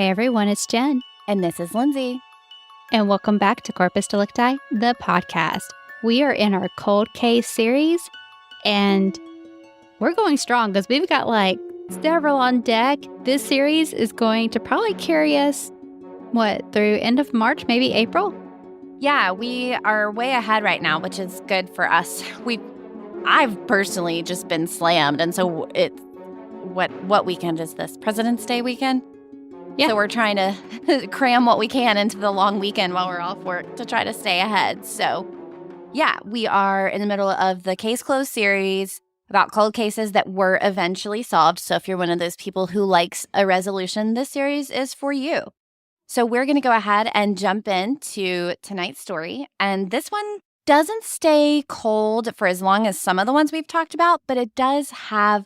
Hey everyone, it's Jen. And this is Lindsay. And welcome back to Corpus Delicti, the podcast. We are in our cold case series, and we're going strong because we've got like several on deck. This series is going to probably carry us, through end of March, maybe April? Yeah, we are way ahead right now, which is good for us. I've personally just been slammed, and so what weekend is this? President's Day weekend? Yeah. So we're trying to cram what we can into the long weekend while we're off work to try to stay ahead. So yeah, we are in the middle of the Case Closed series about cold cases that were eventually solved. So if you're one of those people who likes a resolution, this series is for you. So we're going to go ahead and jump into tonight's story. And this one doesn't stay cold for as long as some of the ones we've talked about, but it does have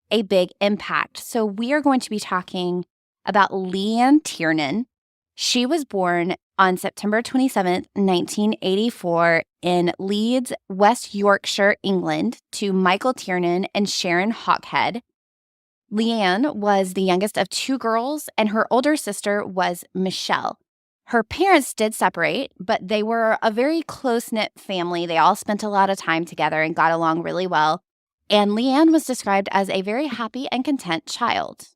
a big impact. So we are going to be talking about Leanne Tiernan. She was born on September 27th, 1984 in Leeds, West Yorkshire, England, to Michael Tiernan and Sharon Hawkhead. Leanne was the youngest of two girls, and her older sister was Michelle. Her parents did separate, but they were a very close-knit family. They all spent a lot of time together and got along really well. And Leanne was described as a very happy and content child.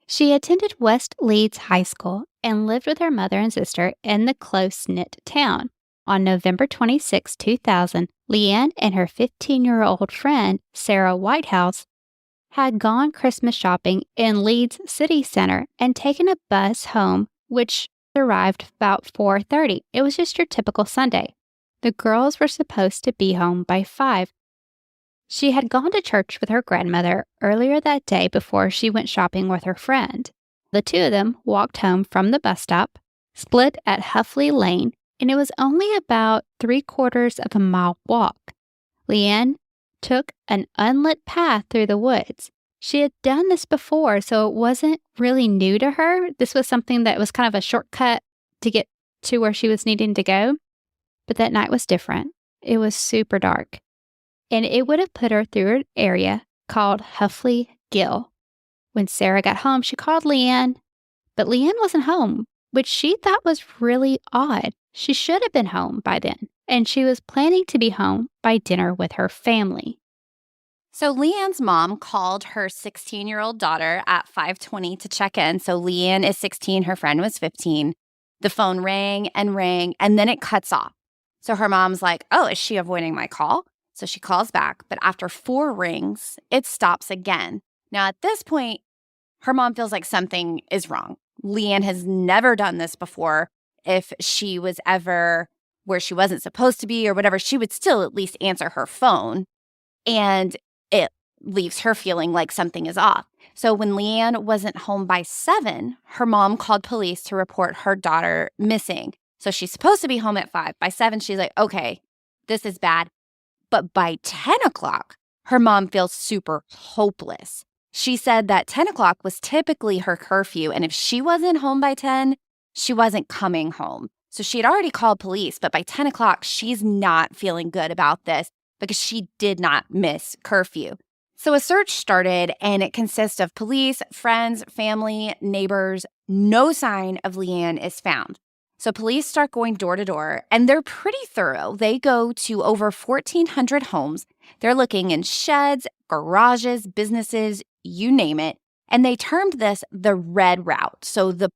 She attended West Leeds High School and lived with her mother and sister in the close-knit town. On November 26, 2000, Leanne and her 15-year-old friend, Sarah Whitehouse, had gone Christmas shopping in Leeds city center and taken a bus home, which arrived about 4:30. It was just your typical Sunday. The girls were supposed to be home by 5. She had gone to church with her grandmother earlier that day before she went shopping with her friend. The two of them walked home from the bus stop, split at Huffley Lane, and it was only about 3/4 of a mile walk. Leanne took an unlit path through the woods. She had done this before, so it wasn't really new to her. This was something that was kind of a shortcut to get to where she was needing to go. But that night was different. It was super dark, and it would have put her through an area called Huffley Gill. When Sarah got home, she called Leanne, but Leanne wasn't home, which she thought was really odd. She should have been home by then, and she was planning to be home by dinner with her family. So Leanne's mom called her 16-year-old daughter at 5:20 to check in. So Leanne is 16, her friend was 15. The phone rang, and then it cuts off. So her mom's like, oh, is she avoiding my call? So she calls back, but after 4 rings, it stops again. Now at this point, her mom feels like something is wrong. Leanne has never done this before. If she was ever where she wasn't supposed to be or whatever, she would still at least answer her phone. And it leaves her feeling like something is off. So when Leanne wasn't home by 7, her mom called police to report her daughter missing. So she's supposed to be home at 5. By 7, she's like, okay, this is bad. But by 10 o'clock, her mom feels super hopeless. She said that 10 o'clock was typically her curfew, and if she wasn't home by 10, she wasn't coming home. So she had already called police, but by 10 o'clock, she's not feeling good about this because she did not miss curfew. So a search started, and it consists of police, friends, family, neighbors. No sign of Leanne is found. So police start going door to door, and they're pretty thorough. They go to over 1,400 homes. They're looking in sheds, garages, businesses, you name it. And they termed this the red route. So the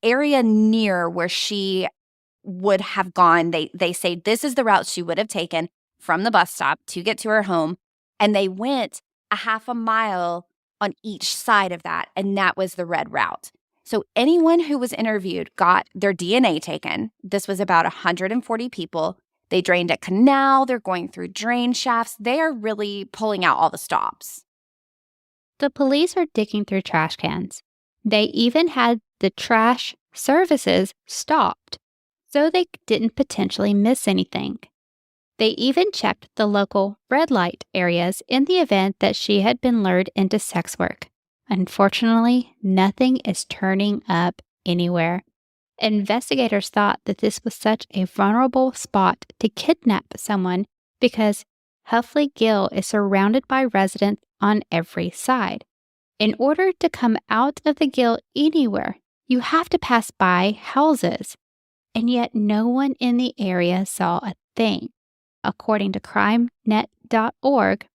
area near where she would have gone, they say this is the route she would have taken from the bus stop to get to her home. And they went a half a mile on each side of that, and that was the red route. So anyone who was interviewed got their DNA taken. This was about 140 people. They drained a canal. They're going through drain shafts. They are really pulling out all the stops. The police are digging through trash cans. They even had the trash services stopped so they didn't potentially miss anything. They even checked the local red light areas in the event that she had been lured into sex work. Unfortunately, nothing is turning up anywhere. Investigators thought that this was such a vulnerable spot to kidnap someone because Huffley Gill is surrounded by residents on every side. In order to come out of the gill anywhere, You have to pass by houses, and yet no one in the area saw a thing. According to crimenet.org,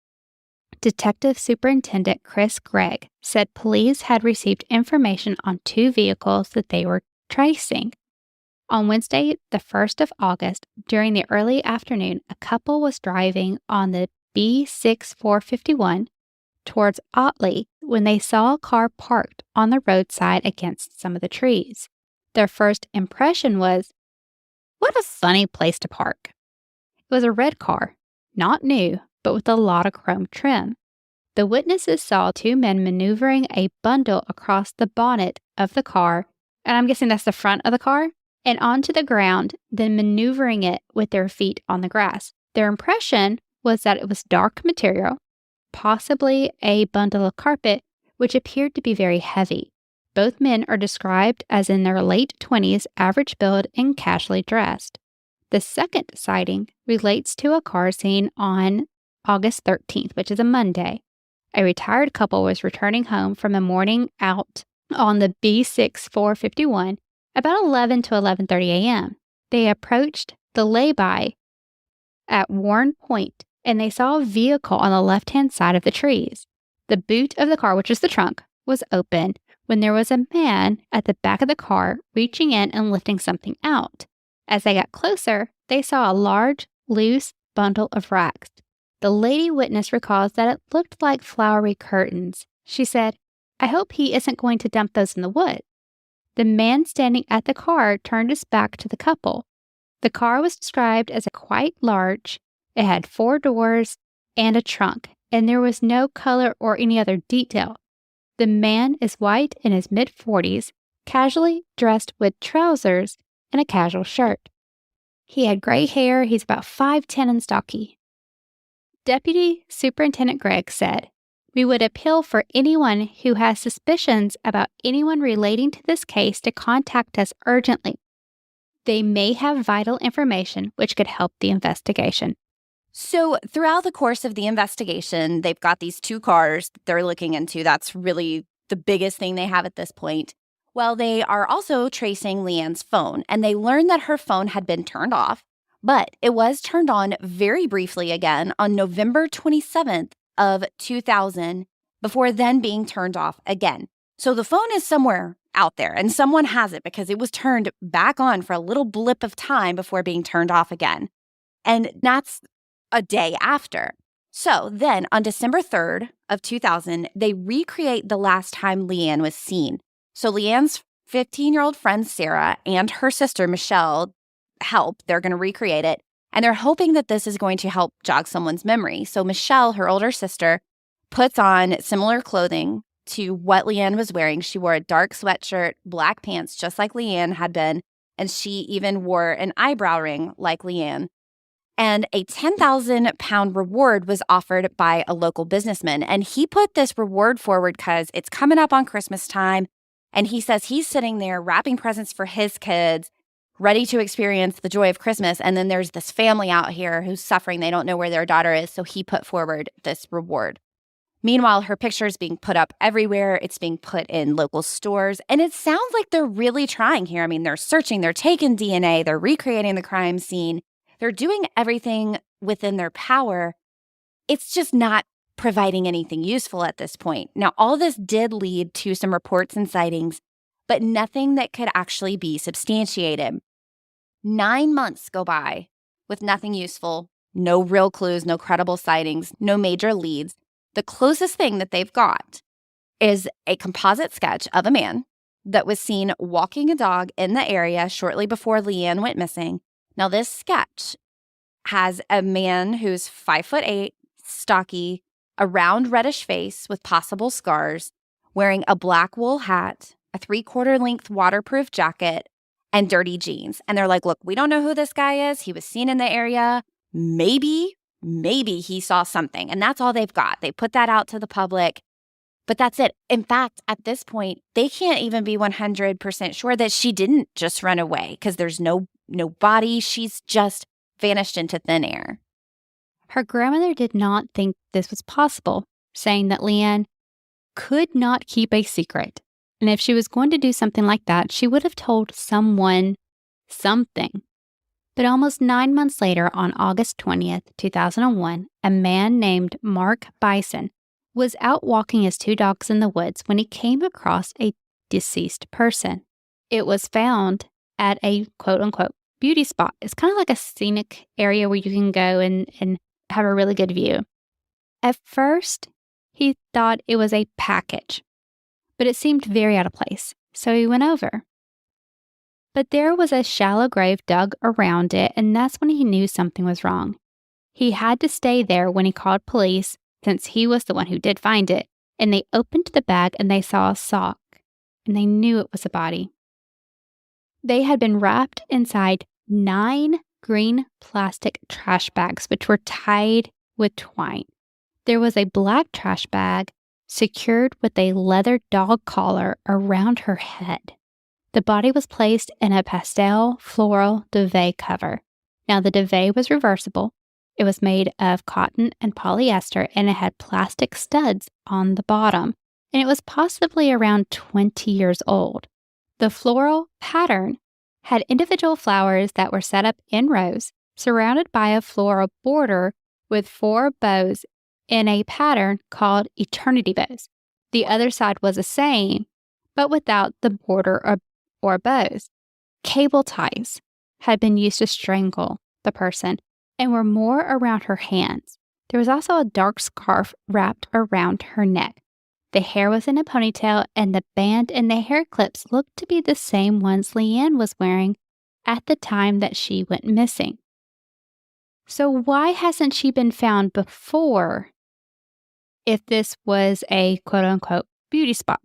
Detective Superintendent Chris Gregg said police had received information on 2 vehicles that they were tracing. On Wednesday, the 1st of August, during the early afternoon, a couple was driving on the B6451 towards Otley when they saw a car parked on the roadside against some of the trees. Their first impression was, "What a funny place to park." It was a red car, not new, but with a lot of chrome trim. The witnesses saw 2 men maneuvering a bundle across the bonnet of the car, and I'm guessing that's the front of the car, and onto the ground, then maneuvering it with their feet on the grass. Their impression was that it was dark material, possibly a bundle of carpet, which appeared to be very heavy. Both men are described as in their late 20s, average build, and casually dressed. The second sighting relates to a car seen on August 13th, which is a Monday. A retired couple was returning home from a morning out on the B6451 about 11 to 11:30 a.m. They approached the lay-by at Warren Point, and they saw a vehicle on the left-hand side of the trees. The boot of the car, which is the trunk, was open when there was a man at the back of the car reaching in and lifting something out. As they got closer, they saw a large, loose bundle of rags. The lady witness recalls that it looked like flowery curtains. She said, "I hope he isn't going to dump those in the woods." The man standing at the car turned his back to the couple. The car was described as quite large. It had 4 doors and a trunk, and there was no color or any other detail. The man is white in his mid-40s, casually dressed with trousers and a casual shirt. He had gray hair. He's about 5'10" and stocky. Deputy Superintendent Gregg said, "We would appeal for anyone who has suspicions about anyone relating to this case to contact us urgently. They may have vital information which could help the investigation." So throughout the course of the investigation, they've got these 2 cars that they're looking into. That's really the biggest thing they have at this point. Well, they are also tracing Leanne's phone, and they learned that her phone had been turned off, but it was turned on very briefly again on November 27th of 2000, before then being turned off again. So the phone is somewhere out there, and someone has it because it was turned back on for a little blip of time before being turned off again. And that's a day after. So then on December 3rd of 2000, they recreate the last time Leanne was seen. So Leanne's 15-year-old friend Sarah and her sister Michelle help. They're going to recreate it, and they're hoping that this is going to help jog someone's memory. So Michelle, her older sister, puts on similar clothing to what Leanne was wearing. She wore a dark sweatshirt, black pants, just like Leanne had been, and she even wore an eyebrow ring like Leanne. And a 10,000-pound reward was offered by a local businessman. And he put this reward forward because it's coming up on Christmas time. And he says he's sitting there wrapping presents for his kids, ready to experience the joy of Christmas. And then there's this family out here who's suffering. They don't know where their daughter is. So he put forward this reward. Meanwhile, her picture is being put up everywhere. It's being put in local stores. And it sounds like they're really trying here. I mean, they're searching, they're taking DNA, they're recreating the crime scene. They're doing everything within their power. It's just not providing anything useful at this point. Now, all this did lead to some reports and sightings, but nothing that could actually be substantiated. 9 months go by with nothing useful, no real clues, no credible sightings, no major leads. The closest thing that they've got is a composite sketch of a man that was seen walking a dog in the area shortly before Leanne went missing. Now, this sketch has a man who's 5'8", stocky, a round reddish face with possible scars, wearing a black wool hat, a 3/4 length waterproof jacket, and dirty jeans. And they're like, look, we don't know who this guy is. He was seen in the area. Maybe he saw something. And that's all they've got. They put that out to the public, but that's it. In fact, at this point, they can't even be 100% sure that she didn't just run away because there's no body. She's just vanished into thin air. Her grandmother did not think this was possible, saying that Leanne could not keep a secret. And if she was going to do something like that, she would have told someone something. But almost 9 months later, on August 20th, 2001, a man named Mark Bison was out walking his 2 dogs in the woods when he came across a deceased person. It was found at a quote-unquote beauty spot. It's kind of like a scenic area where you can go and have a really good view. At first, he thought it was a package, but it seemed very out of place, so he went over. But there was a shallow grave dug around it, and that's when he knew something was wrong. He had to stay there when he called police, since he was the one who did find it, and they opened the bag and they saw a sock, and they knew it was a body. They had been wrapped inside 9 green plastic trash bags, which were tied with twine. There was a black trash bag secured with a leather dog collar around her head. The body was placed in a pastel floral duvet cover. Now, the duvet was reversible. It was made of cotton and polyester, and it had plastic studs on the bottom, and it was possibly around 20 years old. The floral pattern had individual flowers that were set up in rows, surrounded by a floral border with 4 bows in a pattern called eternity bows. The other side was the same, but without the border or bows. Cable ties had been used to strangle the person and were more around her hands. There was also a dark scarf wrapped around her neck. The hair was in a ponytail, and the band and the hair clips looked to be the same ones Leanne was wearing at the time that she went missing. So why hasn't she been found before if this was a quote-unquote beauty spot?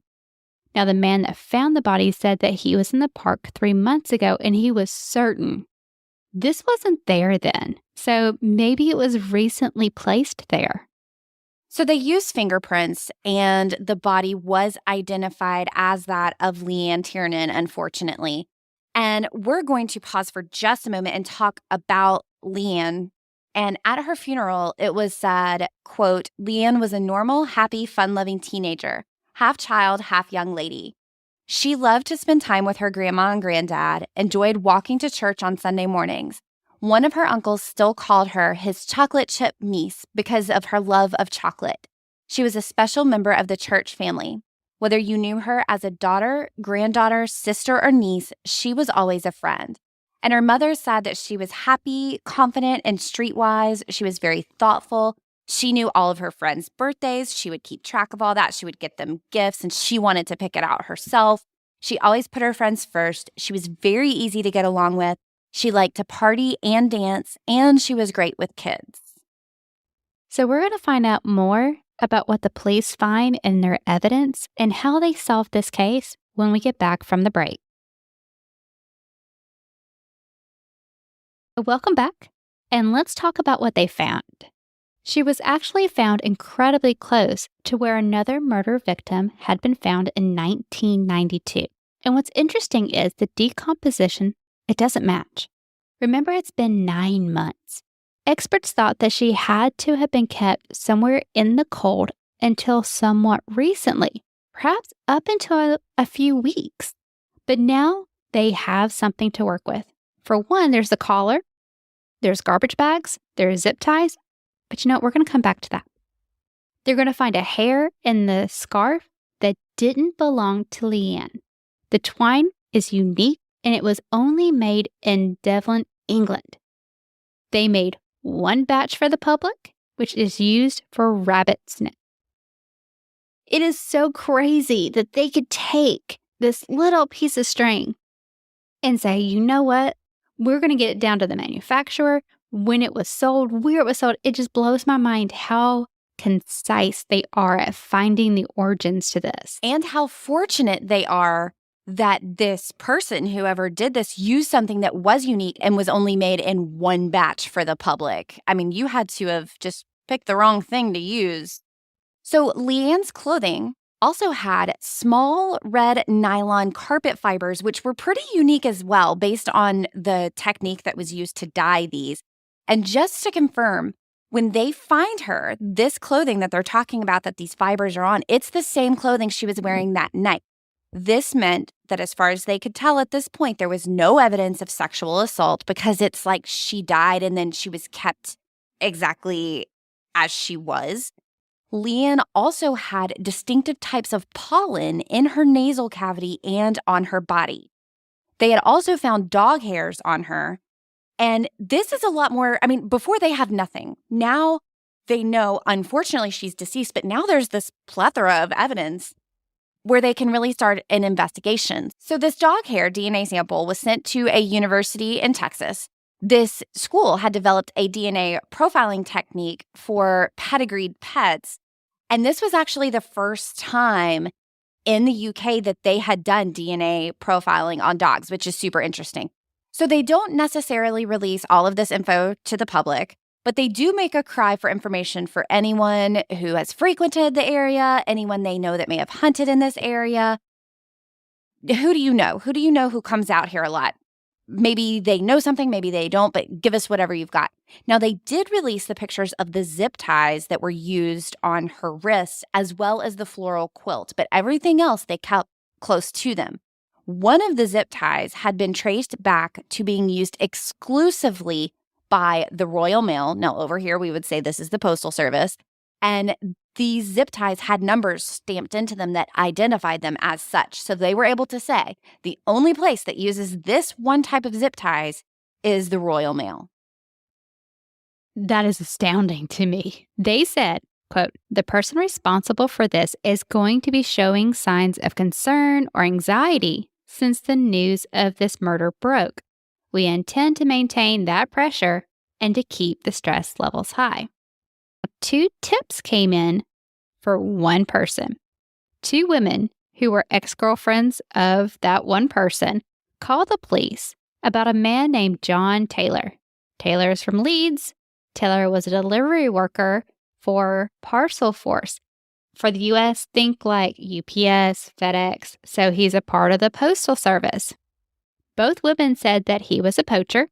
Now, the man that found the body said that he was in the park 3 months ago, and he was certain this wasn't there then. So maybe it was recently placed there. So they used fingerprints, and the body was identified as that of Leanne Tiernan, unfortunately. And we're going to pause for just a moment and talk about Leanne. And at her funeral, it was said, quote, Leanne was a normal, happy, fun-loving teenager, half child, half young lady. She loved to spend time with her grandma and granddad, enjoyed walking to church on Sunday mornings. One of her uncles still called her his chocolate chip niece because of her love of chocolate. She was a special member of the church family. Whether you knew her as a daughter, granddaughter, sister, or niece, she was always a friend. And her mother said that she was happy, confident, and streetwise. She was very thoughtful. She knew all of her friends' birthdays. She would keep track of all that. She would get them gifts, and she wanted to pick it out herself. She always put her friends first. She was very easy to get along with. She liked to party and dance, and she was great with kids. So we're going to find out more about what the police find in their evidence and how they solved this case when we get back from the break. Welcome back, and let's talk about what they found. She was actually found incredibly close to where another murder victim had been found in 1992. And what's interesting is the decomposition, it doesn't match. Remember, it's been 9 months. Experts thought that she had to have been kept somewhere in the cold until somewhat recently, perhaps up until a few weeks. But now they have something to work with. For one, there's the collar, there's garbage bags, there's zip ties, but we're going to come back to that. They're going to find a hair in the scarf that didn't belong to Leanne. The twine is unique, and it was only made in Devon, England. They made 1 batch for the public, which is used for rabbit snip. It is so crazy that they could take this little piece of string and say, you know what? We're going to get it down to the manufacturer, when it was sold, where it was sold. It just blows my mind how concise they are at finding the origins to this. And how fortunate they are that this person, whoever did this, used something that was unique and was only made in 1 batch for the public. I mean, you had to have just picked the wrong thing to use. So Leanne's clothing also had small red nylon carpet fibers, which were pretty unique as well, based on the technique that was used to dye these. And just to confirm, when they find her, this clothing that they're talking about that these fibers are on, it's the same clothing she was wearing that night. This meant that as far as they could tell at this point, there was no evidence of sexual assault because it's like she died and then she was kept exactly as she was. Leanne also had distinctive types of pollen in her nasal cavity and on her body. They had also found dog hairs on her. And this is a lot more, before they have nothing. Now they know, unfortunately, she's deceased, but now there's this plethora of evidence where they can really start an investigation. So this dog hair DNA sample was sent to a university in Texas. This school had developed a DNA profiling technique for pedigreed pets. And this was actually the first time in the UK that they had done DNA profiling on dogs, which is super interesting. So they don't necessarily release all of this info to the public, but they do make a cry for information for anyone who has frequented the area, anyone they know that may have hunted in this area. Who do you know? Who do you know who comes out here a lot? Maybe they know something, maybe they don't, but give us whatever you've got. Now, they did release the pictures of the zip ties that were used on her wrists, as well as the floral quilt, but everything else they kept close to them. One of the zip ties had been traced back to being used exclusively by the Royal Mail. Now, over here, we would say this is the Postal Service. And these zip ties had numbers stamped into them that identified them as such. So they were able to say the only place that uses this one type of zip ties is the Royal Mail. That is astounding to me. They said, quote, "The person responsible for this is going to be showing signs of concern or anxiety since the news of this murder broke. We intend to maintain that pressure and to keep the stress levels high." 2 tips came in for one person. 2 women who were ex-girlfriends of that one person called the police about a man named John Taylor. Taylor is from Leeds. Taylor was a delivery worker for Parcel Force. For the U.S., think like UPS, FedEx, so he's a part of the Postal Service. Both women said that he was a poacher,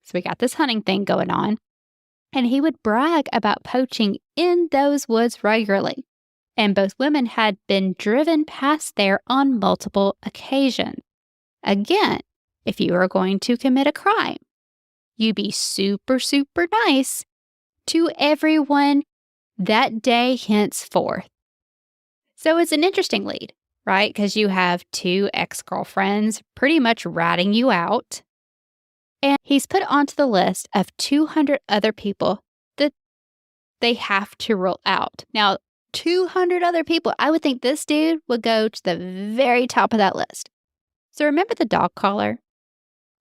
so we got this hunting thing going on, and he would brag about poaching in those woods regularly. And both women had been driven past there on multiple occasions. Again, if you are going to commit a crime, you be super, super nice to everyone that day henceforth. So it's an interesting lead, right? Because you have 2 ex-girlfriends pretty much ratting you out. And he's put onto the list of 200 other people that they have to rule out. Now, 200 other people, I would think this dude would go to the very top of that list. So remember the dog collar?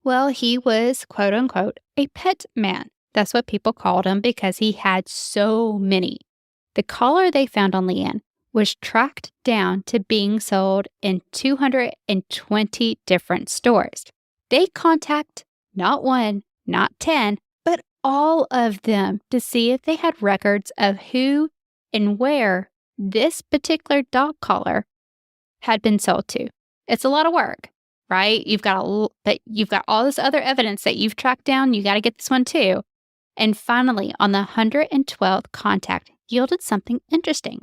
Well, he was, quote unquote, a pet man. That's what people called him because he had so many. The collar they found on Leanne was tracked down to being sold in 220 different stores. They contact not 1, not 10, but all of them to see if they had records of who and where this particular dog collar had been sold to. It's a lot of work, right? But you've got all this other evidence that you've tracked down. You got to get this one too. And finally, on the 112th contact, yielded something interesting.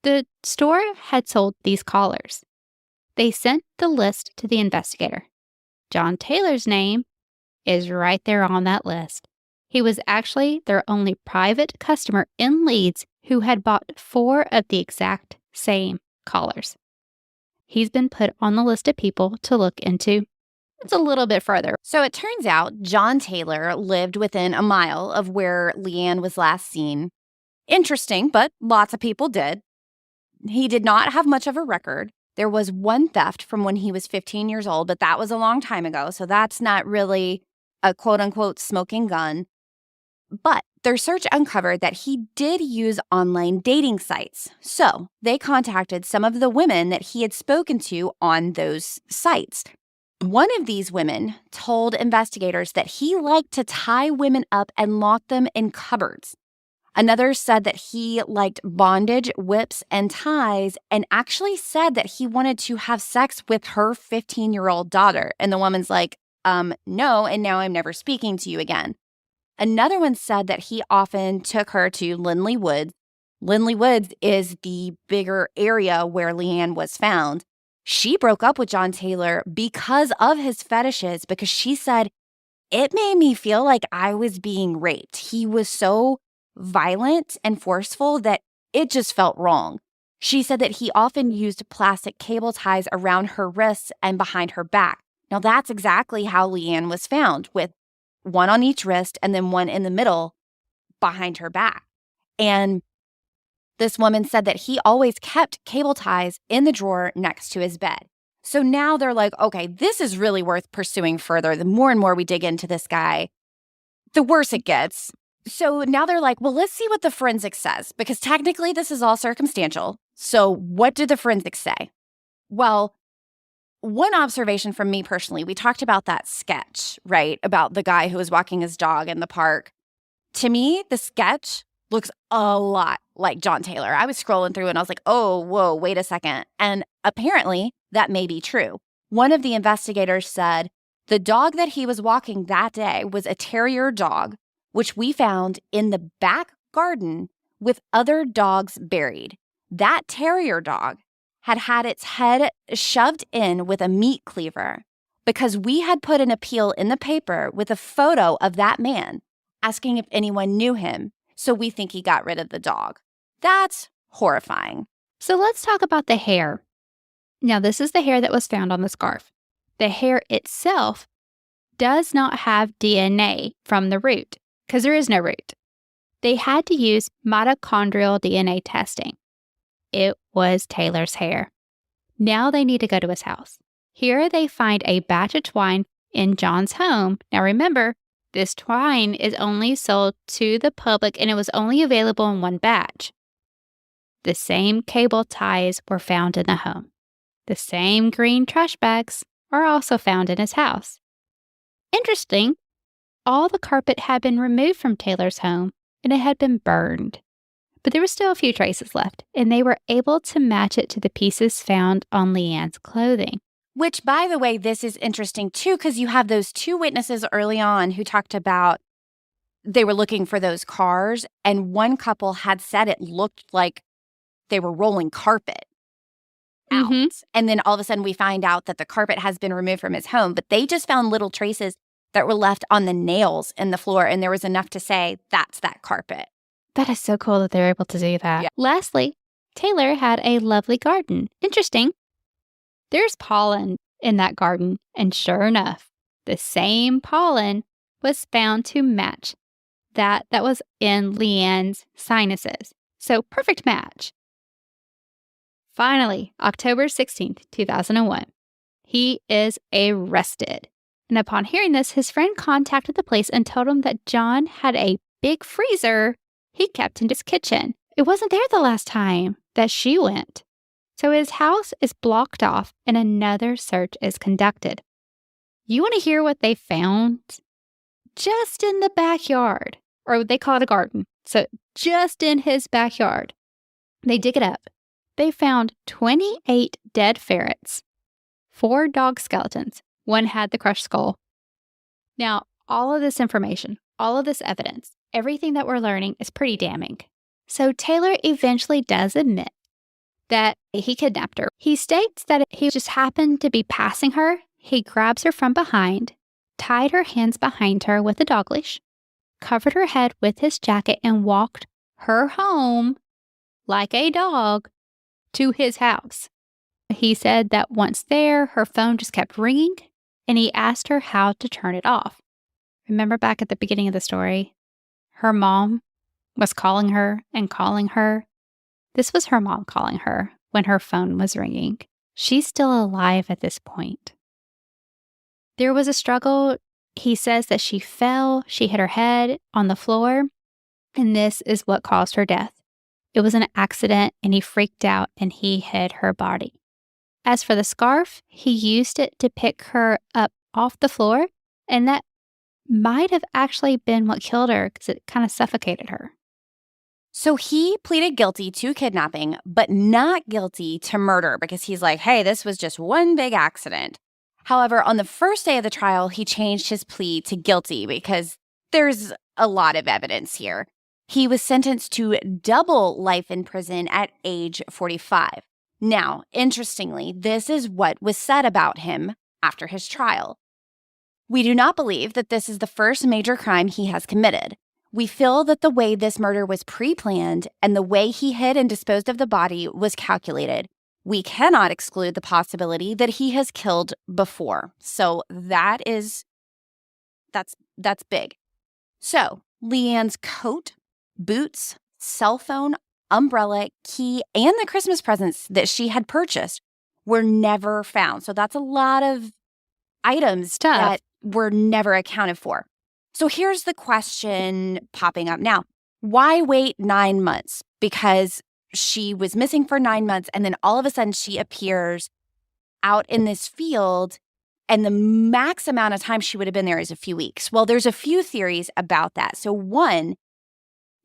The store had sold these collars. They sent the list to the investigator. John Taylor's name is right there on that list. He was actually their only private customer in Leeds who had bought 4 of the exact same collars. He's been put on the list of people to look into. It's a little bit further. So it turns out John Taylor lived within a mile of where Leanne was last seen. Interesting, but lots of people did. He did not have much of a record. There was one theft from when he was 15 years old, but that was a long time ago, so that's not really a quote-unquote smoking gun. But their search uncovered that he did use online dating sites. So they contacted some of the women that he had spoken to on those sites. One of these women told investigators that he liked to tie women up and lock them in cupboards. Another said that he liked bondage, whips, and ties, and actually said that he wanted to have sex with her 15-year-old daughter. And the woman's like, no, and now I'm never speaking to you again. Another one said that he often took her to Linley Woods. Linley Woods is the bigger area where Leanne was found. She broke up with John Taylor because of his fetishes, because she said, it made me feel like I was being raped. He was so violent and forceful that it just felt wrong. She said that he often used plastic cable ties around her wrists and behind her back. Now, that's exactly how Leanne was found, with one on each wrist and then one in the middle behind her back. And this woman said that he always kept cable ties in the drawer next to his bed. So now they're like, okay, this is really worth pursuing further. The more and more we dig into this guy, the worse it gets. So now they're like, well, let's see what the forensics says, because technically this is all circumstantial. So what did the forensics say? Well, one observation from me personally, we talked about that sketch, right, about the guy who was walking his dog in the park. To me, the sketch looks a lot like John Taylor. I was scrolling through and I was like, oh, whoa, wait a second. And apparently that may be true. One of the investigators said the dog that he was walking that day was a terrier dog, which we found in the back garden with other dogs buried. That terrier dog had had its head shoved in with a meat cleaver because we had put an appeal in the paper with a photo of that man asking if anyone knew him. So we think he got rid of the dog. That's horrifying. So let's talk about the hair. Now, this is the hair that was found on the scarf. The hair itself does not have DNA from the root because there is no root. They had to use mitochondrial DNA testing. It was Taylor's hair. Now they need to go to his house. Here they find a batch of twine in John's home. Now remember, this twine is only sold to the public and it was only available in one batch. The same cable ties were found in the home. The same green trash bags are also found in his house. Interesting, all the carpet had been removed from Taylor's home and it had been burned. But there were still a few traces left, and they were able to match it to the pieces found on Leanne's clothing. Which, by the way, this is interesting too, because you have those two witnesses early on who talked about they were looking for those cars, and one couple had said it looked like they were rolling carpet out. Mm-hmm. And then all of a sudden we find out that the carpet has been removed from his home, but they just found little traces that were left on the nails in the floor, and there was enough to say that's that carpet. That is so cool that they're able to do that. Yeah. Lastly, Taylor had a lovely garden. Interesting. There's pollen in that garden, and sure enough, the same pollen was found to match that was in Leanne's sinuses. So perfect match. Finally, October 16th, 2001, he is arrested. And upon hearing this, his friend contacted the police and told him that John had a big freezer he kept in his kitchen. It wasn't there the last time that she went. So his house is blocked off and another search is conducted. You want to hear what they found? Just in the backyard, or they call it a garden. So just in his backyard, they dig it up. They found 28 dead ferrets, 4 dog skeletons. One had the crushed skull. Now, all of this information, all of this evidence, everything that we're learning is pretty damning. So Taylor eventually does admit that he kidnapped her. He states that he just happened to be passing her. He grabs her from behind, tied her hands behind her with a dog leash, covered her head with his jacket, and walked her home like a dog to his house. He said that once there, her phone just kept ringing, and he asked her how to turn it off. Remember back at the beginning of the story? Her mom was calling her and calling her. This was her mom calling her when her phone was ringing. She's still alive at this point. There was a struggle. He says that she fell, she hit her head on the floor, and this is what caused her death. It was an accident, and he freaked out and he hid her body. As for the scarf, he used it to pick her up off the floor, and that might have actually been what killed her because it kind of suffocated her. So he pleaded guilty to kidnapping, but not guilty to murder because he's like, hey, this was just one big accident. However, on the first day of the trial, he changed his plea to guilty because there's a lot of evidence here. He was sentenced to double life in prison at age 45. Now, interestingly, this is what was said about him after his trial. We do not believe that this is the first major crime he has committed. We feel that the way this murder was pre-planned and the way he hid and disposed of the body was calculated. We cannot exclude the possibility that he has killed before. So that's big. So Leanne's coat, boots, cell phone, umbrella, key, and the Christmas presents that she had purchased were never found. So that's a lot of items that were never accounted for. So here's the question popping up now. Why wait 9 months? Because she was missing for 9 months, and then all of a sudden she appears out in this field, and the max amount of time she would have been there is a few weeks. Well, there's a few theories about that. So one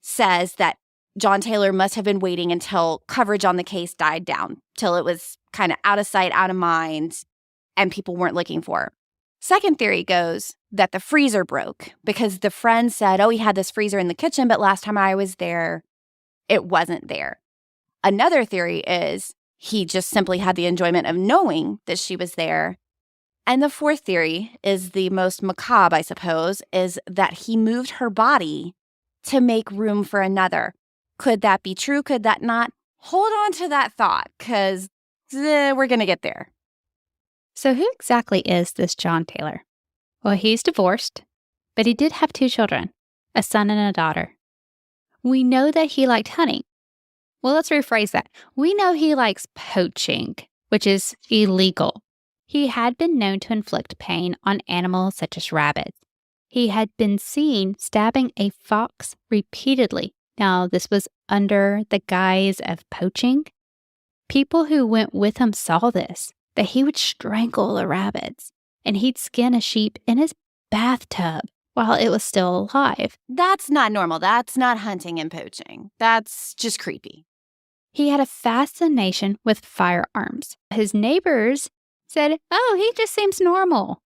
says that John Taylor must have been waiting until coverage on the case died down, till it was kind of out of sight, out of mind, and people weren't looking for her. Second theory goes that the freezer broke because the friend said, oh, he had this freezer in the kitchen, but last time I was there, it wasn't there. Another theory is he just simply had the enjoyment of knowing that she was there. And the fourth theory is the most macabre, I suppose, is that he moved her body to make room for another. Could that be true? Could that not? Hold on to that thought, because we're going to get there. So who exactly is this John Taylor? Well, he's divorced, but he did have 2 children, a son and a daughter. We know that he liked hunting. Well, let's rephrase that. We know he likes poaching, which is illegal. He had been known to inflict pain on animals such as rabbits. He had been seen stabbing a fox repeatedly. Now, this was under the guise of poaching. People who went with him saw this, that he would strangle the rabbits, and he'd skin a sheep in his bathtub while it was still alive. That's not normal. That's not hunting and poaching. That's just creepy. He had a fascination with firearms. His neighbors said, oh, he just seems normal.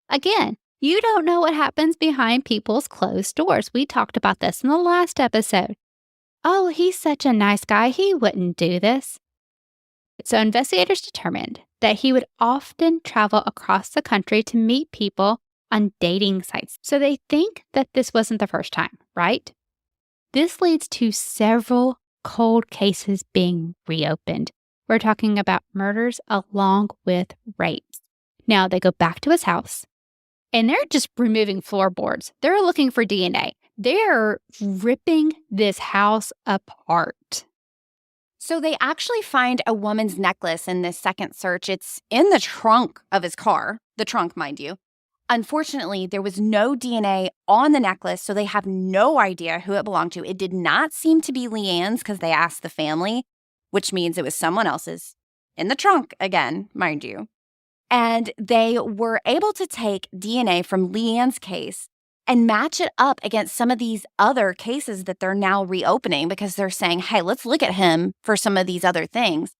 Again, you don't know what happens behind people's closed doors. We talked about this in the last episode. Oh, he's such a nice guy. He wouldn't do this. So investigators determined that he would often travel across the country to meet people on dating sites. So they think that this wasn't the first time, right? This leads to several cold cases being reopened. We're talking about murders along with rapes. Now they go back to his house and they're just removing floorboards. They're looking for DNA. They're ripping this house apart. So they actually find a woman's necklace in this second search. It's in the trunk of his car, the trunk, mind you. Unfortunately, there was no DNA on the necklace, so they have no idea who it belonged to. It did not seem to be Leanne's because they asked the family, which means it was someone else's in the trunk again, mind you. And they were able to take DNA from Leanne's case and match it up against some of these other cases that they're now reopening because they're saying, hey, let's look at him for some of these other things.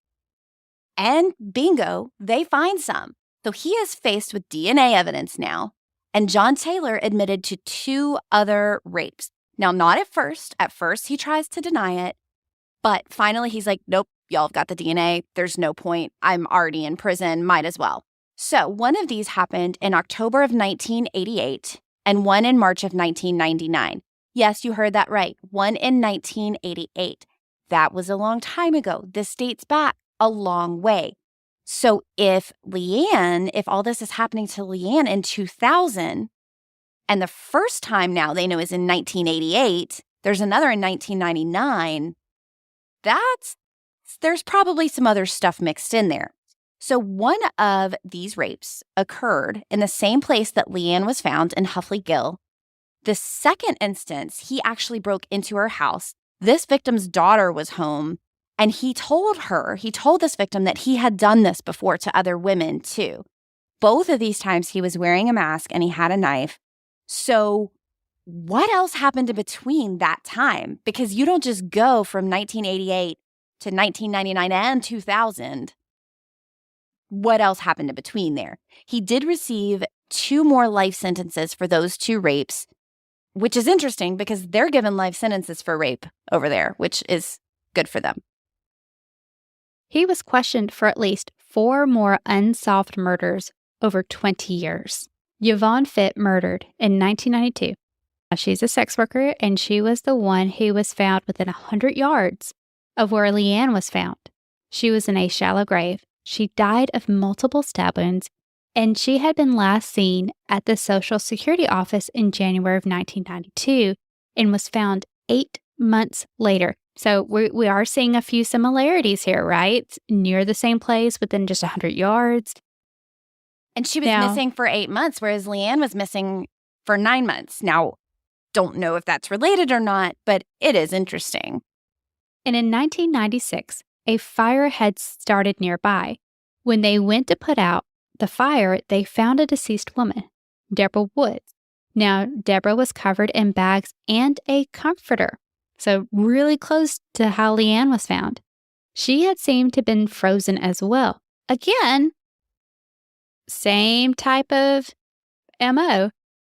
And bingo, they find some. So he is faced with DNA evidence now. And John Taylor admitted to 2 other rapes. Now, not at first. At first, he tries to deny it. But finally, he's like, nope, y'all have got the DNA. There's no point. I'm already in prison. Might as well. So one of these happened in October of 1988 and one in March of 1999. Yes, you heard that right. One in 1988. That was a long time ago. This dates back a long way. So if all this is happening to Leanne in 2000, and the first time now they know is in 1988, there's another in 1999, there's probably some other stuff mixed in there. So one of these rapes occurred in the same place that Leanne was found in Huffley Gill. The second instance, he actually broke into her house. This victim's daughter was home, and he told this victim that he had done this before to other women too. Both of these times he was wearing a mask and he had a knife. So what else happened in between that time? Because you don't just go from 1988 to 1999 and 2000. What else happened in between there? He did receive 2 more life sentences for those 2 rapes, which is interesting because they're given life sentences for rape over there, which is good for them. He was questioned for at least 4 more unsolved murders over 20 years. Yvonne Fitt murdered in 1992. Now, she's a sex worker, and she was the one who was found within 100 yards of where Leanne was found. She was in a shallow grave. She died of multiple stab wounds, and she had been last seen at the Social Security office in January of 1992 and was found 8 months later. So we are seeing a few similarities here, right? Near the same place within just 100 yards. And she was Now- missing for 8 months, whereas Leanne was missing for 9 months. Now, don't know if that's related or not, but it is interesting. And in 1996, a fire had started nearby. When they went to put out the fire, they found a deceased woman, Deborah Woods. Now, Deborah was covered in bags and a comforter, so really close to how Leanne was found. She had seemed to have been frozen as well. Again, same type of MO,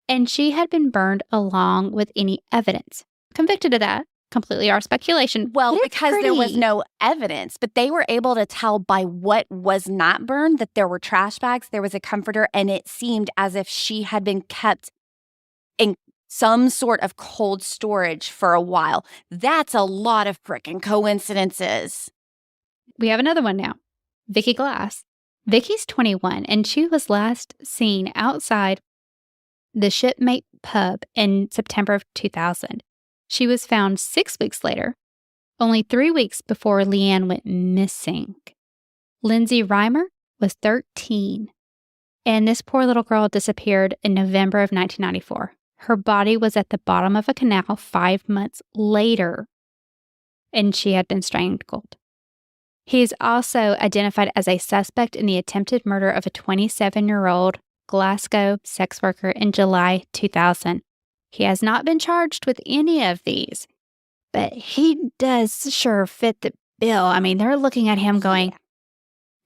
and she had been burned along with any evidence. Convicted of that, completely our speculation. Well, It's because there was pretty- no evidence, but they were able to tell by what was not burned that there were trash bags, there was a comforter, and it seemed as if she had been kept in some sort of cold storage for a while. That's a lot of frickin' coincidences. We have another one now. Vicky Glass. Vicky's 21, and she was last seen outside the Shipmate pub in September of 2000. She was found 6 weeks later, only 3 weeks before Leanne went missing. Lindsay Reimer was 13, and this poor little girl disappeared in November of 1994. Her body was at the bottom of a canal 5 months later, and she had been strangled. He is also identified as a suspect in the attempted murder of a 27-year-old Glasgow sex worker in July 2000. He has not been charged with any of these, but he does sure fit the bill. I mean, they're looking at him going,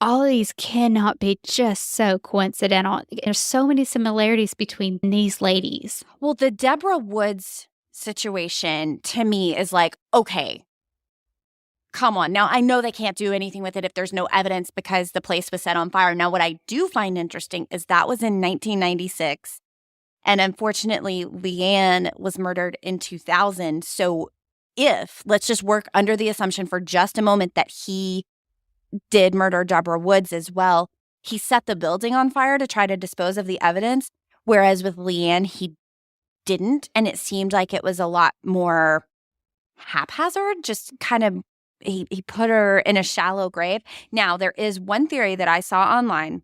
all of these cannot be just so coincidental. There's so many similarities between these ladies. Well, the Deborah Woods situation to me is like, okay, come on. Now, I know they can't do anything with it if there's no evidence because the place was set on fire. Now, what I do find interesting is that was in 1996. And unfortunately, Leanne was murdered in 2000. So let's just work under the assumption for just a moment that he did murder Deborah Woods as well. He set the building on fire to try to dispose of the evidence, whereas with Leanne, he didn't. And it seemed like it was a lot more haphazard, just kind of he put her in a shallow grave. Now, there is one theory that I saw online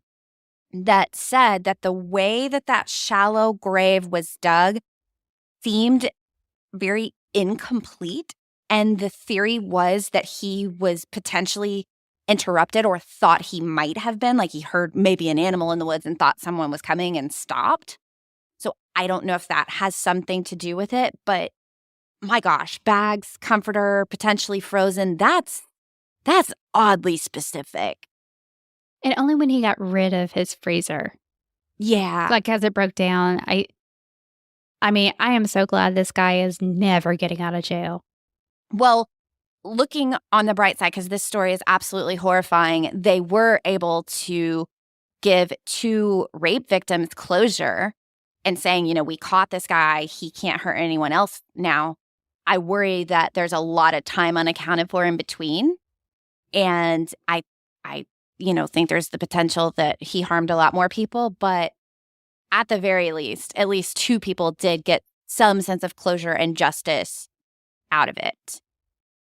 that said that the way that shallow grave was dug seemed very incomplete. And the theory was that he was potentially interrupted or thought he might have been, like he heard maybe an animal in the woods and thought someone was coming and stopped. So I don't know if that has something to do with it, but my gosh, bags, comforter, potentially frozen, that's oddly specific. And only when he got rid of his freezer. Yeah. Like as it broke down, I mean, I am so glad this guy is never getting out of jail. Well, looking on the bright side, because this story is absolutely horrifying, they were able to give 2 rape victims closure and saying, we caught this guy. He can't hurt anyone else now. I worry that there's a lot of time unaccounted for in between. And I think there's the potential that he harmed a lot more people. But at the very least, at least 2 people did get some sense of closure and justice out of it.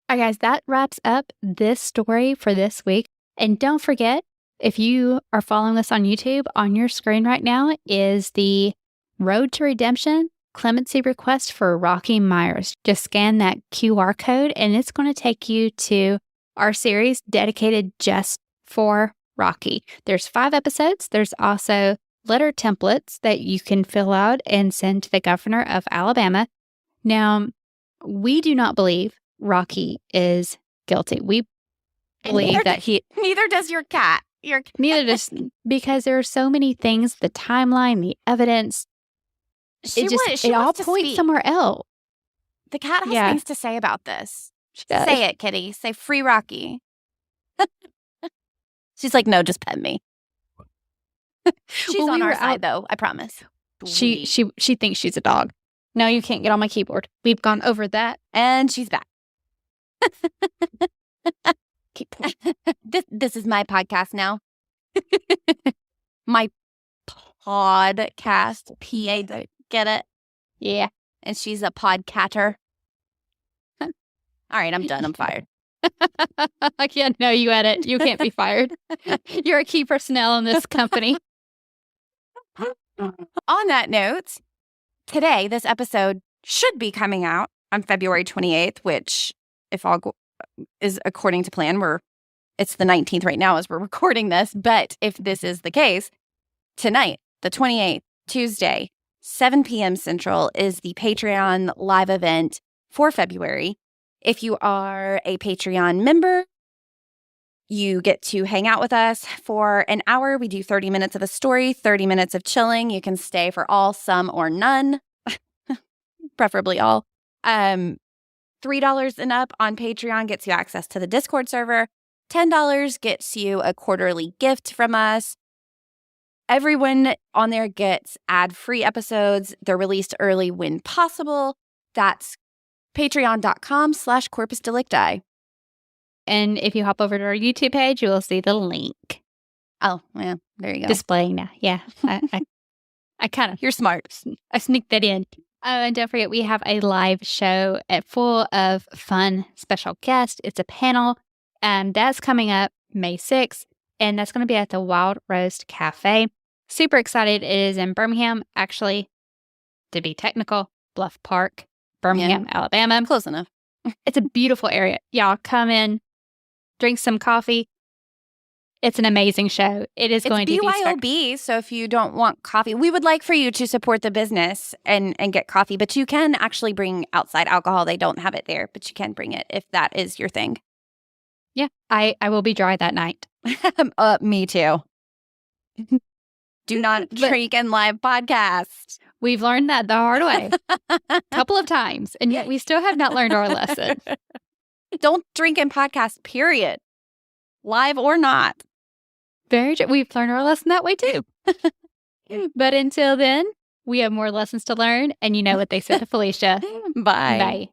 All right, guys, that wraps up this story for this week. And don't forget, if you are following us on YouTube, on your screen right now is the Road to Redemption clemency request for Rocky Myers. Just scan that QR code and it's going to take you to our series dedicated just for Rocky. There's 5 episodes. There's also letter templates that you can fill out and send to the governor of Alabama. Now, we do not believe Rocky is guilty. We believe that Neither does your cat. neither does, because there are so many things, the timeline, the evidence, it all points somewhere else. The cat has Yeah. things to say about this. She does. Say it, kitty. Say free Rocky. She's like, no, just pet me. She's When on we our were side, out- though. I promise. She thinks she's a dog. No, you can't get on my keyboard. We've gone over that. And she's back. Keep pushing. This is my podcast now. My podcast. P-A, get it? Yeah. And she's a podcatter. All right, I'm done. I'm fired. I can't. No, you edit. You can't be fired. You're a key personnel in this company. On that note, today, this episode should be coming out on February 28th, which, if all is according to plan, it's the 19th right now as we're recording this. But if this is the case, tonight, the 28th, Tuesday, 7 p.m. Central, is the Patreon live event for February. If you are a Patreon member, you get to hang out with us for an hour. We do 30 minutes of a story, 30 minutes of chilling. You can stay for all, some, or none, preferably all. $3 and up on Patreon gets you access to the Discord server. $10 gets you a quarterly gift from us. Everyone on there gets ad-free episodes. They're released early when possible. That's patreon.com/Corpus Delicti. And if you hop over to our YouTube page, you will see the link Oh, yeah, there you go. displaying now. Yeah. I kind of, You're smart. I sneaked that in. And don't forget, we have a live show full of fun special guests. It's a panel. That's coming up May 6th, and that's going to be at the Wild Roast Cafe. Super excited. It is in Birmingham, actually, to be technical, Bluff Park, Birmingham, Alabama. Close enough. It's a beautiful area. Y'all come in, drink some coffee. It's an amazing show. It's going to be BYOB, so if you don't want coffee, we would like for you to support the business and get coffee, but you can actually bring outside alcohol. They don't have it there, but you can bring it if that is your thing. Yeah, I will be dry that night. Me too. Do not drink and live podcast. We've learned that the hard way a couple of times, and yet we still have not learned our lesson. Don't drink and podcast, period. Live or not. Very true. We've learned our lesson that way too. But until then, we have more lessons to learn, and you know what they said to Felicia. Bye. Bye.